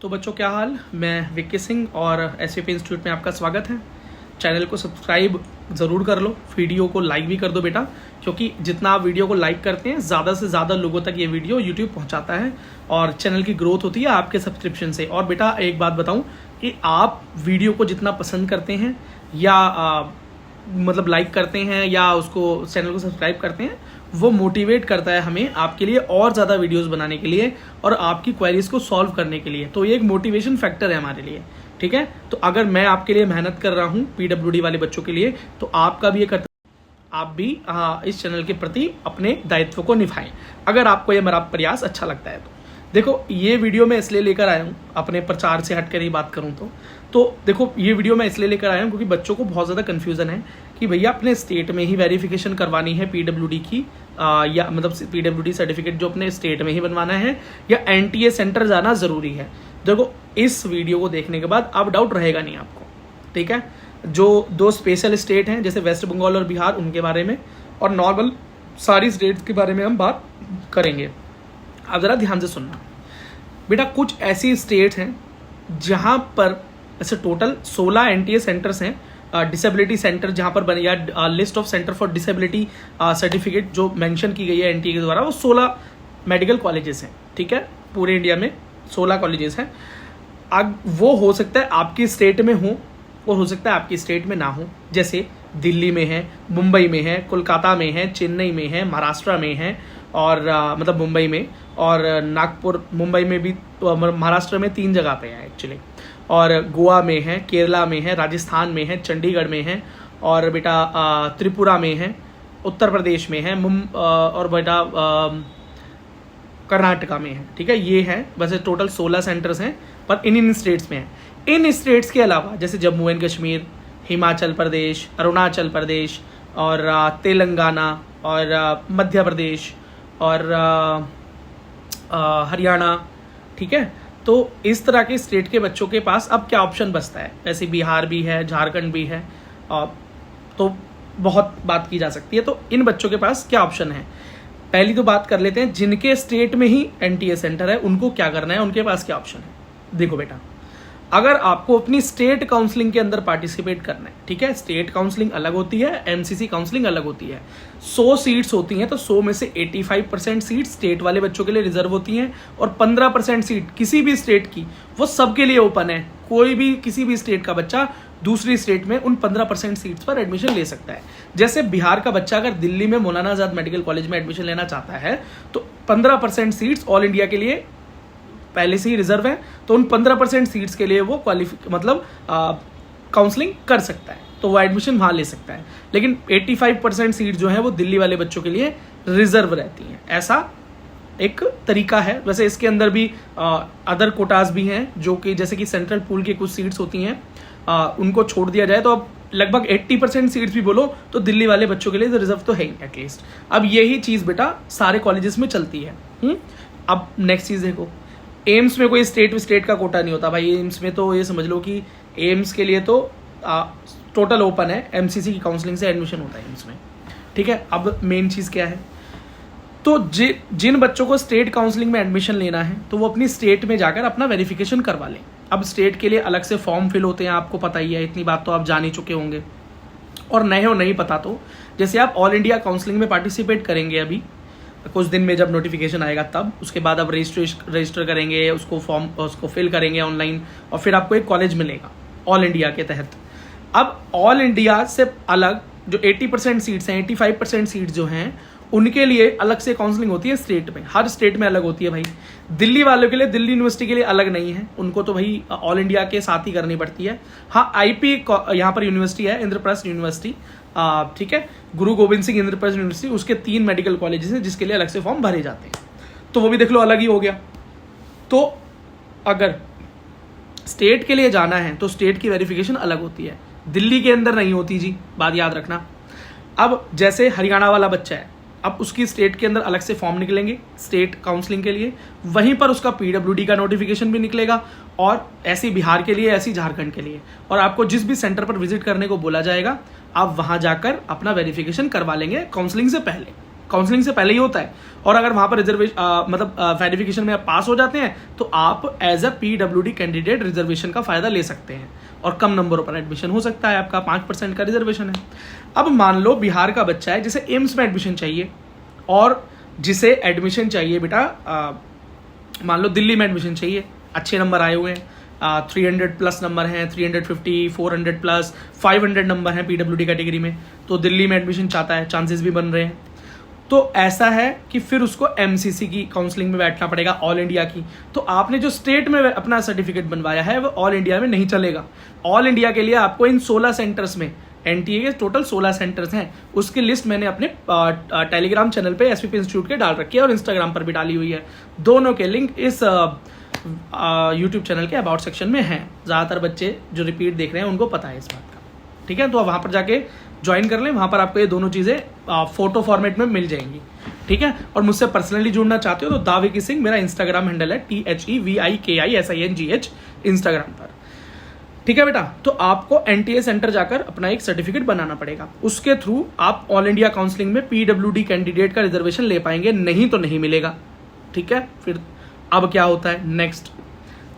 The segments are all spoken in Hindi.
तो बच्चों क्या हाल, मैं विक्की सिंह और एसवीपी इंस्टीट्यूट में आपका स्वागत है। चैनल को सब्सक्राइब ज़रूर कर लो, वीडियो को लाइक भी कर दो बेटा, क्योंकि जितना आप वीडियो को लाइक करते हैं ज़्यादा से ज़्यादा लोगों तक ये वीडियो यूट्यूब पहुंचाता है और चैनल की ग्रोथ होती है आपके सब्सक्रिप्शन से। और बेटा एक बात बताऊं कि आप वीडियो को जितना पसंद करते हैं या मतलब लाइक करते हैं या उसको चैनल को सब्सक्राइब करते हैं, वो मोटिवेट करता है हमें आपके लिए और ज़्यादा वीडियोस बनाने के लिए और आपकी क्वेरीज को सॉल्व करने के लिए। तो ये एक मोटिवेशन फैक्टर है हमारे लिए, ठीक है। तो अगर मैं आपके लिए मेहनत कर रहा हूँ पीडब्ल्यूडी वाले बच्चों के लिए, तो आपका भी ये कर्तव्य, आप भी इस चैनल के प्रति अपने दायित्व को निभाएं, अगर आपको ये मेरा प्रयास अच्छा लगता है। तो देखो, ये वीडियो मैं इसलिए लेकर आया हूँ, अपने प्रचार से हटकर ही बात करूँ तो देखो, ये वीडियो मैं इसलिए लेकर आया हूँ क्योंकि बच्चों को बहुत ज़्यादा कन्फ्यूज़न है कि भैया अपने स्टेट में ही वेरिफिकेशन करवानी है पीडब्ल्यूडी की, या मतलब पीडब्ल्यूडी सर्टिफिकेट जो अपने स्टेट में ही बनवाना है, या एनटीए सेंटर जाना ज़रूरी है। देखो, इस वीडियो को देखने के बाद अब डाउट रहेगा नहीं आपको, ठीक है। जो दो स्पेशल स्टेट हैं जैसे वेस्ट बंगाल और बिहार, उनके बारे में और नॉर्मल सारी स्टेट्स के बारे में हम बात करेंगे। अब ज़रा ध्यान से सुनना बेटा, कुछ ऐसी स्टेट्स हैं जहाँ पर ऐसे टोटल 16 एनटीए सेंटर्स हैं, डिसेबिलिटी सेंटर जहाँ पर बने, या list of centre for disability certificate जो मेंशन की गई है एनटीए के द्वारा, वो 16 मेडिकल कॉलेजेस हैं, ठीक है। पूरे इंडिया में 16 कॉलेजेस हैं। अब वो हो सकता है आपकी स्टेट में हो और हो सकता है आपकी स्टेट में ना हो। जैसे दिल्ली में है, मुंबई में है, कोलकाता में है, चेन्नई में है, महाराष्ट्र में है, और मतलब मुंबई में, और नागपुर, मुंबई में भी, महाराष्ट्र में 3 जगह पे है एक्चुअली, और गोवा में है, केरला में है, राजस्थान में है, चंडीगढ़ में है, और बेटा त्रिपुरा में है, उत्तर प्रदेश में है, और बेटा कर्नाटका में है, ठीक है। ये है वैसे टोटल 16 सेंटर्स हैं, पर इन स्टेट्स में है। इन स्टेट्स के अलावा जैसे जम्मू एंड कश्मीर, हिमाचल प्रदेश, अरुणाचल प्रदेश, और तेलंगाना, और मध्य प्रदेश, और हरियाणा, ठीक है। तो इस तरह के स्टेट के बच्चों के पास अब क्या ऑप्शन बचता है। वैसे बिहार भी है, झारखंड भी है, तो बहुत बात की जा सकती है। तो इन बच्चों के पास क्या ऑप्शन है, पहली तो बात कर लेते हैं जिनके स्टेट में ही एनटीए सेंटर है, उनको क्या करना है, उनके पास क्या ऑप्शन है। देखो बेटा, अगर आपको अपनी स्टेट काउंसलिंग के अंदर पार्टिसिपेट करना है, ठीक है, स्टेट काउंसलिंग अलग होती है, एमसीसी काउंसलिंग अलग होती है। 100 सीट्स होती हैं, तो 100 में से 85% सीट स्टेट वाले बच्चों के लिए रिजर्व होती हैं, और 15% सीट किसी भी स्टेट की, वो सबके लिए ओपन है। कोई भी किसी भी स्टेट का बच्चा दूसरी स्टेट में उन 15% सीट्स पर एडमिशन ले सकता है। जैसे बिहार का बच्चा अगर दिल्ली में मौलाना आजाद मेडिकल कॉलेज में एडमिशन लेना चाहता है, तो 15% सीट्स ऑल इंडिया के लिए पहले से ही रिजर्व है, तो उन 15% सीट्स के लिए वो काउंसलिंग कर सकता है, तो वो एडमिशन वहाँ ले सकता है। लेकिन 85% सीट जो है वो दिल्ली वाले बच्चों के लिए रिजर्व रहती हैं। ऐसा एक तरीका है। वैसे इसके अंदर भी अदर कोटास भी हैं, जो कि जैसे कि सेंट्रल पूल की कुछ सीट्स होती हैं, उनको छोड़ दिया जाए तो अब लगभग 80% सीट्स भी बोलो तो दिल्ली वाले बच्चों के लिए तो रिजर्व तो है ही एटलीस्ट। अब यही चीज़ बेटा सारे कॉलेजेस में चलती है। अब नेक्स्ट चीज़ देखो, एम्स में कोई स्टेट का कोटा नहीं होता भाई। एम्स में तो ये समझ लो कि एम्स के लिए तो टोटल ओपन है, एमसीसी की काउंसलिंग से एडमिशन होता है एम्स में, ठीक है। अब मेन चीज़ क्या है, तो जिन बच्चों को स्टेट काउंसलिंग में एडमिशन लेना है, तो वो अपनी स्टेट में जाकर अपना वेरिफिकेशन करवा लें। अब स्टेट के लिए अलग से फॉर्म फिल होते हैं, आपको पता ही है, इतनी बात तो आप जान ही चुके होंगे। और नए हो नहीं पता तो जैसे आप ऑल इंडिया काउंसलिंग में पार्टिसिपेट करेंगे अभी कुछ दिन में, जब नोटिफिकेशन आएगा तब, उसके बाद आप रजिस्टर करेंगे, उसको फिल करेंगे ऑनलाइन, और फिर आपको एक कॉलेज मिलेगा ऑल इंडिया के तहत। अब ऑल इंडिया से अलग जो 80% सीट्स हैं, 85% सीट्स जो हैं, उनके लिए अलग से काउंसलिंग होती है स्टेट में। हर स्टेट में अलग होती है भाई। दिल्ली वालों के लिए, दिल्ली यूनिवर्सिटी के लिए अलग नहीं है, उनको तो भाई ऑल इंडिया के साथ ही करनी पड़ती है। हाँ, आईपी यहाँ पर यूनिवर्सिटी है, इंद्रप्रस्थ यूनिवर्सिटी, ठीक है, गुरु गोविंद सिंह इंद्रप्रस्थ यूनिवर्सिटी, उसके 3 मेडिकल कॉलेजेस हैं जिसके लिए अलग से फॉर्म भरे जाते हैं, तो वो भी देख लो अलग ही हो गया। तो अगर स्टेट के लिए जाना है तो स्टेट की वेरिफिकेशन अलग होती है, दिल्ली के अंदर नहीं होती जी, बात याद रखना। अब जैसे हरियाणा वाला बच्चा है, अब उसकी स्टेट के अंदर अलग से फॉर्म निकलेंगे स्टेट काउंसलिंग के लिए, वहीं पर उसका पीडब्ल्यूडी का नोटिफिकेशन भी निकलेगा, और ऐसी बिहार के लिए, ऐसी झारखंड के लिए, और आपको जिस भी सेंटर पर विजिट करने को बोला जाएगा, आप वहां जाकर अपना वेरिफिकेशन करवा लेंगे काउंसलिंग से पहले, काउंसलिंग से पहले ही होता है। और अगर वहां पर वेरिफिकेशन में आप पास हो जाते हैं तो आप as a PWD candidate reservation का फायदा ले सकते हैं और कम नंबरों पर एडमिशन हो सकता है आपका। 5% का रिजर्वेशन है। अब मान लो बिहार का बच्चा है जिसे एम्स में एडमिशन चाहिए और जिसे एडमिशन चाहिए बेटा मान लो दिल्ली में एडमिशन चाहिए, अच्छे नंबर आए हुए हैं, 300+ नंबर हैं, 350, 400+, 500 नंबर हैं PWD कैटेगरी में, तो दिल्ली में एडमिशन चाहता है, चांसेस भी बन रहे हैं। तो ऐसा है कि फिर उसको MCC की काउंसलिंग में बैठना पड़ेगा, ऑल इंडिया की। तो आपने जो स्टेट में अपना सर्टिफिकेट बनवाया है वो ऑल इंडिया में नहीं चलेगा। ऑल इंडिया के लिए आपको इन 16 सेंटर्स में, NTA के टोटल 16 सेंटर्स हैं, उसकी लिस्ट मैंने अपने टेलीग्राम चैनल पे SVP इंस्टीट्यूट के डाल रखी है और इंस्टाग्राम पर भी डाली हुई है। दोनों के लिंक इस यूट्यूब चैनल के अबाउट सेक्शन में हैं। ज़्यादातर बच्चे जो रिपीट देख रहे हैं उनको पता है इस बात का, ठीक है। तो वहाँ पर जाके ज्वाइन कर लें, वहाँ पर आपको ये दोनों चीज़ें फोटो फॉर्मेट में मिल जाएंगी, ठीक है। और मुझसे पर्सनली जुड़ना चाहते हो तो दा विकी सिंह मेरा इंस्टाग्राम हैंडल है, THEVIKISINGH इंस्टाग्राम पर, ठीक है बेटा। तो आपको NTA सेंटर जाकर अपना एक सर्टिफिकेट बनाना पड़ेगा, उसके थ्रू आप ऑल इंडिया काउंसलिंग में PWD कैंडिडेट का रिजर्वेशन ले पाएंगे, नहीं तो नहीं मिलेगा, ठीक है। फिर अब क्या होता है नेक्स्ट,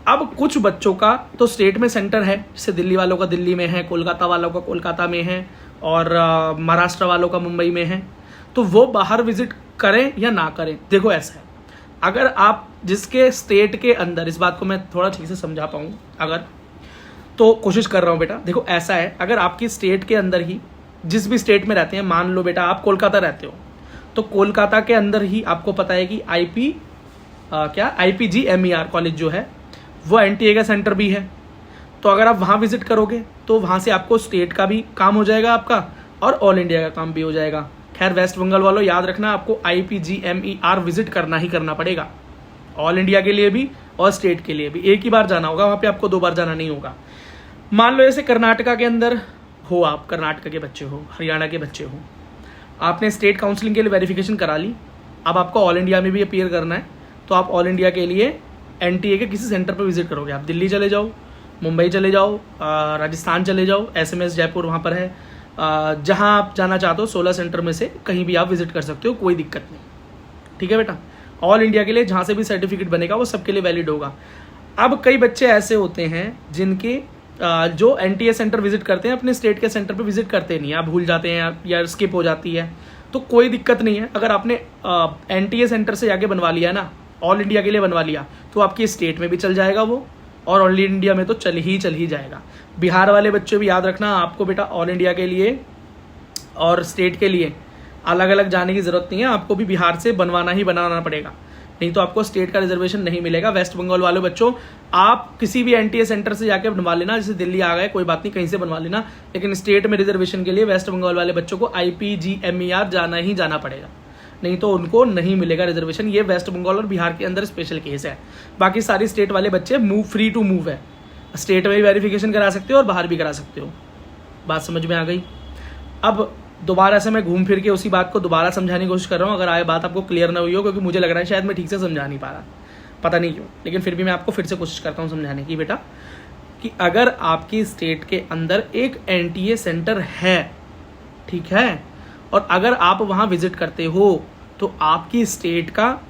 अब कुछ बच्चों का तो स्टेट में सेंटर है, जैसे दिल्ली वालों का दिल्ली में है, कोलकाता वालों का कोलकाता में है और महाराष्ट्र वालों का मुंबई में है। तो वो बाहर विजिट करें या ना करें, देखो ऐसा है, अगर आप जिसके स्टेट के अंदर, इस बात को मैं थोड़ा ठीक से समझा पाऊँ अगर, तो कोशिश कर रहा हूँ बेटा। देखो ऐसा है, अगर आपकी स्टेट के अंदर ही, जिस भी स्टेट में रहते हैं, मान लो बेटा आप कोलकाता रहते हो, तो कोलकाता के अंदर ही आपको पता है कि IPGMER कॉलेज जो है वो NTA का सेंटर भी है। तो अगर आप वहाँ विजिट करोगे तो वहाँ से आपको स्टेट का भी काम हो जाएगा आपका और ऑल इंडिया का काम भी हो जाएगा। खैर वेस्ट बंगाल वालों याद रखना, आपको IPGMER विजिट करना ही करना पड़ेगा, ऑल इंडिया के लिए भी और स्टेट के लिए भी। एक ही बार जाना होगा वहाँ पे, आपको 2 बार जाना नहीं होगा। मान लो जैसे कर्नाटका के अंदर हो, आप कर्नाटका के बच्चे हो, हरियाणा के बच्चे हो, आपने स्टेट काउंसलिंग के लिए वेरिफिकेशन करा ली, अब आपको ऑल इंडिया में भी अपीयर करना है, तो आप ऑल इंडिया के लिए NTA के किसी सेंटर पर विजिट करोगे। आप दिल्ली चले जाओ, मुंबई चले जाओ, राजस्थान चले जाओ, SMS जयपुर वहाँ पर है, जहाँ आप जाना चाहते हो 16 सेंटर में से कहीं भी आप विजिट कर सकते हो, कोई दिक्कत नहीं, ठीक है बेटा। ऑल इंडिया के लिए जहाँ से भी सर्टिफिकेट बनेगा वो सबके लिए वैलिड होगा। अब कई बच्चे ऐसे होते हैं जिनके जो NTA सेंटर विजिट करते हैं अपने स्टेट के सेंटर पर विजिट करते नहीं है, आप भूल जाते हैं या स्किप हो जाती है, तो कोई दिक्कत नहीं है। अगर आपने NTA सेंटर से जाके बनवा लिया ना, ऑल इंडिया के लिए बनवा लिया, तो आपकी स्टेट में भी चल जाएगा वो, और ऑल इंडिया में तो चल ही जाएगा। बिहार वाले बच्चे भी याद रखना, आपको बेटा ऑल इंडिया के लिए और स्टेट के लिए अलग अलग जाने की ज़रूरत नहीं है, आपको भी बिहार से बनवाना पड़ेगा, नहीं तो आपको स्टेट का रिजर्वेशन नहीं मिलेगा। वेस्ट बंगाल वाले बच्चों, आप किसी भी NTA सेंटर से जाके बनवा लेना, जैसे दिल्ली आ गए कोई बात नहीं, कहीं से बनवा लेना, लेकिन स्टेट में रिजर्वेशन के लिए वेस्ट बंगाल वाले बच्चों को IPGMER जाना ही जाना पड़ेगा, नहीं तो उनको नहीं मिलेगा रिजर्वेशन। ये वेस्ट बंगाल और बिहार के अंदर स्पेशल केस है, बाकी सारी स्टेट वाले बच्चे फ्री टू मूव है, स्टेट में भी वेरिफिकेशन करा सकते हो और बाहर भी करा सकते हो। बात समझ में आ गई। अब दोबारा से मैं घूम फिर के उसी बात को दोबारा समझाने की कोशिश कर रहा हूँ, अगर आए बात आपको क्लियर ना हुई हो, क्योंकि मुझे लग रहा है शायद मैं ठीक से समझा नहीं पा रहा, पता नहीं क्यों, लेकिन फिर भी मैं आपको फिर से कोशिश करता हूँ समझाने की बेटा, कि अगर आपकी स्टेट के अंदर एक NTA सेंटर है, ठीक है, और अगर आप वहाँ विजिट करते हो तो आपकी स्टेट का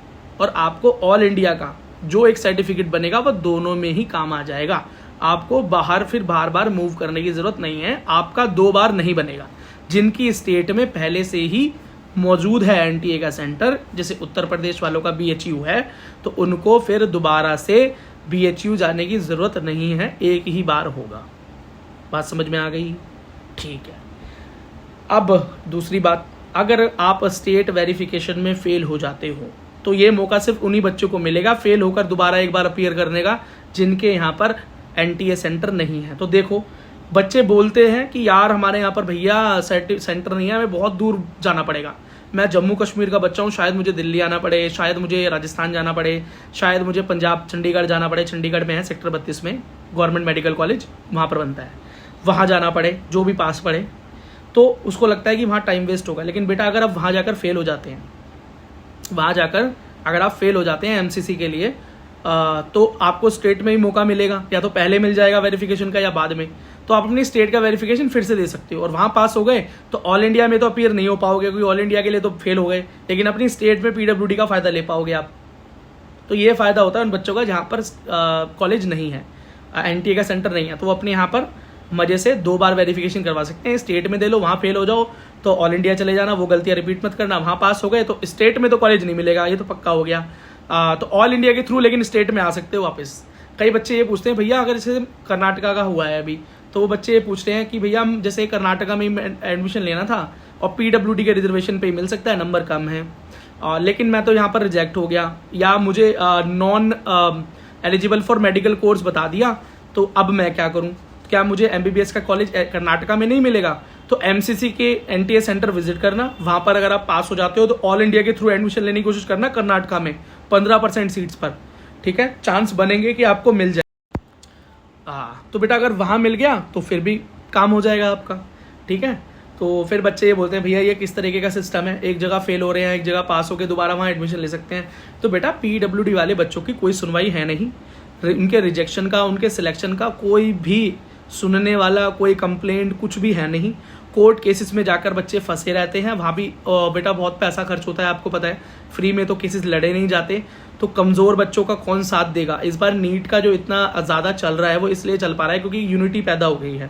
और आपको ऑल इंडिया का जो एक सर्टिफिकेट बनेगा वो दोनों में ही काम आ जाएगा। आपको बाहर फिर बार मूव करने की ज़रूरत नहीं है, आपका 2 बार नहीं बनेगा। जिनकी स्टेट में पहले से ही मौजूद है NTA का सेंटर, जैसे उत्तर प्रदेश वालों का BHU है, तो उनको फिर दोबारा से BHU जाने की ज़रूरत नहीं है, एक ही बार होगा। बात समझ में आ गई? ठीक है। अब दूसरी बात, अगर आप स्टेट वेरिफिकेशन में फेल हो जाते हो तो ये मौका सिर्फ उन्हीं बच्चों को मिलेगा फेल होकर दोबारा एक बार अपीयर करने का जिनके यहाँ पर NTA सेंटर नहीं है। तो देखो, बच्चे बोलते हैं कि यार हमारे यहाँ पर भैया सेंटर नहीं है, हमें बहुत दूर जाना पड़ेगा, मैं जम्मू कश्मीर का बच्चा हूँ, शायद मुझे दिल्ली आना पड़े, शायद मुझे राजस्थान जाना पड़े, शायद मुझे पंजाब चंडीगढ़ जाना पड़े, चंडीगढ़ में है सेक्टर 32 में गवर्नमेंट मेडिकल कॉलेज, वहाँ पर बनता है, वहाँ जाना पड़े, जो भी पास पड़े, तो उसको लगता है कि वहाँ टाइम वेस्ट होगा। लेकिन बेटा अगर आप वहाँ जाकर फेल हो जाते हैं, वहाँ जाकर अगर आप फेल हो जाते हैं MCC के लिए, तो आपको स्टेट में ही मौका मिलेगा, या तो पहले मिल जाएगा वेरिफिकेशन का या बाद में। तो आप अपनी स्टेट का वेरिफिकेशन फिर से दे सकते हो और वहाँ पास हो गए तो ऑल इंडिया में तो अपीयर नहीं हो पाओगे, क्योंकि ऑल इंडिया के लिए तो फेल हो गए, लेकिन अपनी स्टेट में PWD का फ़ायदा ले पाओगे आप। तो ये फ़ायदा होता है उन बच्चों का जहाँ पर कॉलेज नहीं है, NTA का सेंटर नहीं है, तो वो अपने यहाँ पर मज़े से 2 बार वेरिफिकेशन करवा सकते हैं। स्टेट में दे लो, वहाँ फेल हो जाओ तो ऑल इंडिया चले जाना, वो गलतियाँ रिपीट मत करना। वहाँ पास हो गए तो स्टेट में तो कॉलेज नहीं मिलेगा, ये तो पक्का हो गया। तो ऑल इंडिया के थ्रू लेकिन स्टेट में आ सकते हो वापस। कई बच्चे ये पूछते हैं भैया अगर जैसे कर्नाटका का हुआ है अभी, तो वो बच्चे ये पूछते हैं कि भैया हम जैसे कर्नाटका में एडमिशन लेना था और PWD के रिजर्वेशन पे मिल सकता है, नंबर कम है, लेकिन मैं तो यहाँ पर रिजेक्ट हो गया, या मुझे non eligible for medical course बता दिया, तो अब मैं क्या करूँ? क्या मुझे MBBS का कॉलेज कर्नाटका में नहीं मिलेगा? तो MCC के NTA सेंटर विजिट करना, वहाँ पर अगर आप पास हो जाते हो तो ऑल इंडिया के थ्रू एडमिशन लेने की कोशिश करना कर्नाटका में 15% सीट्स पर, ठीक है, चांस बनेंगे कि आपको मिल जाए। तो बेटा अगर वहाँ मिल गया तो फिर भी काम हो जाएगा आपका, ठीक है। तो फिर बच्चे ये बोलते हैं भैया ये किस तरीके का सिस्टम है, एक जगह फेल हो रहे हैं, एक जगह पास होकर दोबारा वहाँ एडमिशन ले सकते हैं। तो बेटा PWD वाले बच्चों की कोई सुनवाई है नहीं, उनके रिजेक्शन का, उनके सिलेक्शन का कोई भी सुनने वाला, कोई कंप्लेंट कुछ भी है नहीं। कोर्ट केसेस में जाकर बच्चे फंसे रहते हैं, वहाँ भी बेटा बहुत पैसा खर्च होता है, आपको पता है, फ्री में तो केसेस लड़े नहीं जाते। तो कमज़ोर बच्चों का कौन साथ देगा? इस बार नीट का जो इतना ज़्यादा चल रहा है वो इसलिए चल पा रहा है क्योंकि यूनिटी पैदा हो गई है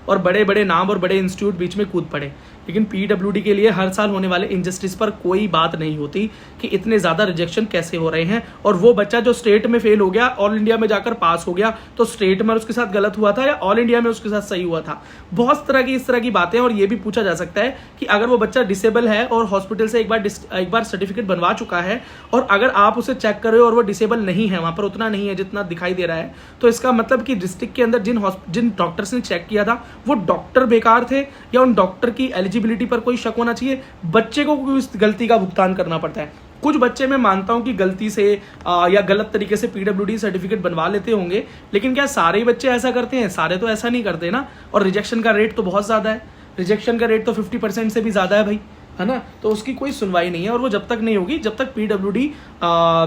और बड़े बड़े नाम और बड़े इंस्टीट्यूट बीच में कूद पड़े। लेकिन PWD के लिए हर साल होने वाले इनजस्टिस पर कोई बात नहीं होती कि इतने ज़्यादा रिजेक्शन कैसे हो रहे हैं। और वो बच्चा जो स्टेट में फेल हो गया, ऑल इंडिया में जाकर पास हो गया, तो स्टेट में उसके साथ गलत हुआ था या ऑल इंडिया में उसके साथ सही हुआ था? बहुत तरह की इस तरह की बातें। और ये भी पूछा जा सकता है कि अगर वो बच्चा डिसेबल है और हॉस्पिटल से एक बार सर्टिफिकेट बनवा चुका है और अगर आप उसे चेक कर रहे हो और वो डिसेबल नहीं है, वहाँ पर उतना नहीं है जितना दिखाई दे रहा है, तो इसका मतलब कि डिस्ट्रिक्ट के अंदर जिन डॉक्टर्स ने चेक किया था वो डॉक्टर बेकार थे या उन डॉक्टर की एलिजिबिलिटी पर कोई शक होना चाहिए। बच्चे को उस गलती का भुगतान करना पड़ता है। कुछ बच्चे मैं मानता हूं कि गलती से या गलत तरीके से PWD सर्टिफिकेट बनवा लेते होंगे, लेकिन क्या सारे बच्चे ऐसा करते हैं? सारे तो ऐसा नहीं करते ना। और रिजेक्शन का रेट तो बहुत ज़्यादा है, रिजेक्शन का रेट तो 50% से भी ज़्यादा है भाई, है ना। तो उसकी कोई सुनवाई नहीं है और वो जब तक नहीं होगी जब तक PWD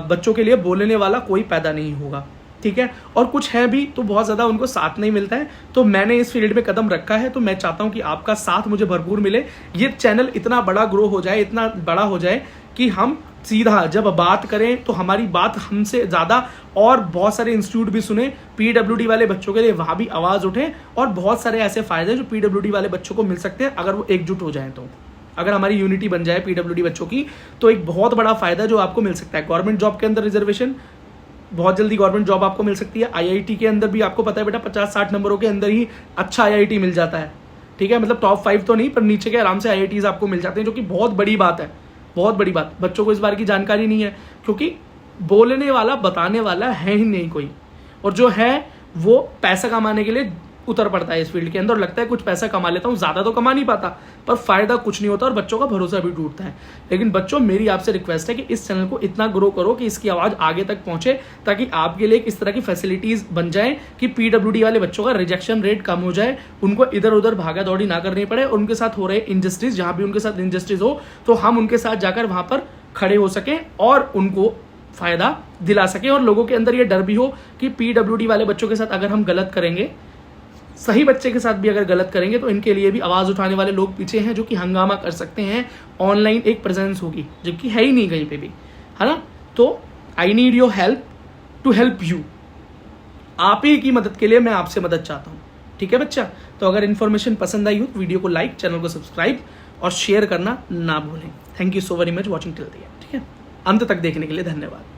बच्चों के लिए बोलने वाला कोई पैदा नहीं होगा, ठीक है। और कुछ है भी तो बहुत ज़्यादा उनको साथ नहीं मिलता है। तो मैंने इस फील्ड में कदम रखा है, तो मैं चाहता हूँ कि आपका साथ मुझे भरपूर मिले, ये चैनल इतना बड़ा ग्रो हो जाए, इतना बड़ा हो जाए कि हम सीधा जब बात करें तो हमारी बात हमसे ज़्यादा और बहुत सारे इंस्टीट्यूट भी सुने, PWD वाले बच्चों के लिए वहाँ भी आवाज़ उठे। और बहुत सारे ऐसे फ़ायदे जो PWD वाले बच्चों को मिल सकते हैं अगर वो एकजुट हो जाएँ। तो अगर हमारी यूनिटी बन जाए PWD बच्चों की, तो एक बहुत बड़ा फ़ायदा जो आपको मिल सकता है। गवर्नमेंट जॉब के अंदर रिजर्वेशन, बहुत जल्दी गवर्नमेंट जॉब आपको मिल सकती है। IIT के अंदर भी आपको पता है बेटा 50-60 नंबरों के अंदर ही अच्छा IIT मिल जाता है, ठीक है। मतलब टॉप 5 तो नहीं, पर नीचे के आराम से IITs आपको मिल जाते हैं, जो कि बहुत बड़ी बात है, बहुत बड़ी बात। बच्चों को इस बार की जानकारी नहीं है क्योंकि बोलने वाला, बताने वाला है ही नहीं कोई, और जो है वो पैसा कमाने के लिए उतर पड़ता है इस फील्ड के अंदर और लगता है कुछ पैसा कमा लेता हूँ, ज़्यादा तो कमा नहीं पाता पर फ़ायदा कुछ नहीं होता और बच्चों का भरोसा भी टूटता है। लेकिन बच्चों, मेरी आपसे रिक्वेस्ट है कि इस चैनल को इतना ग्रो करो कि इसकी आवाज़ आगे तक पहुँचे, ताकि आपके लिए इस तरह की फैसिलिटीज़ बन जाए कि PWD वाले बच्चों का रिजेक्शन रेट कम हो जाए, उनको इधर उधर भागा दौड़ी ना करनी पड़े, और उनके साथ हो रहे इनजस्टिस, जहाँ भी उनके साथ इनजस्टिस हो तो हम उनके साथ जाकर वहाँ पर खड़े हो सकें और उनको फ़ायदा दिला सकें। और लोगों के अंदर ये डर भी हो कि PWD वाले बच्चों के साथ अगर हम गलत करेंगे, सही बच्चे के साथ भी अगर गलत करेंगे, तो इनके लिए भी आवाज़ उठाने वाले लोग पीछे हैं जो कि हंगामा कर सकते हैं। ऑनलाइन एक प्रेजेंस होगी जबकि है ही नहीं कहीं पे भी, है ना। तो I need your help to help you. आप ही की मदद के लिए मैं आपसे मदद चाहता हूँ, ठीक है बच्चा। तो अगर इन्फॉर्मेशन पसंद आई हो तो वीडियो को लाइक, चैनल को सब्सक्राइब और शेयर करना ना भूलें। Thank you so very much watching till the end, ठीक है। अंत तक देखने के लिए धन्यवाद।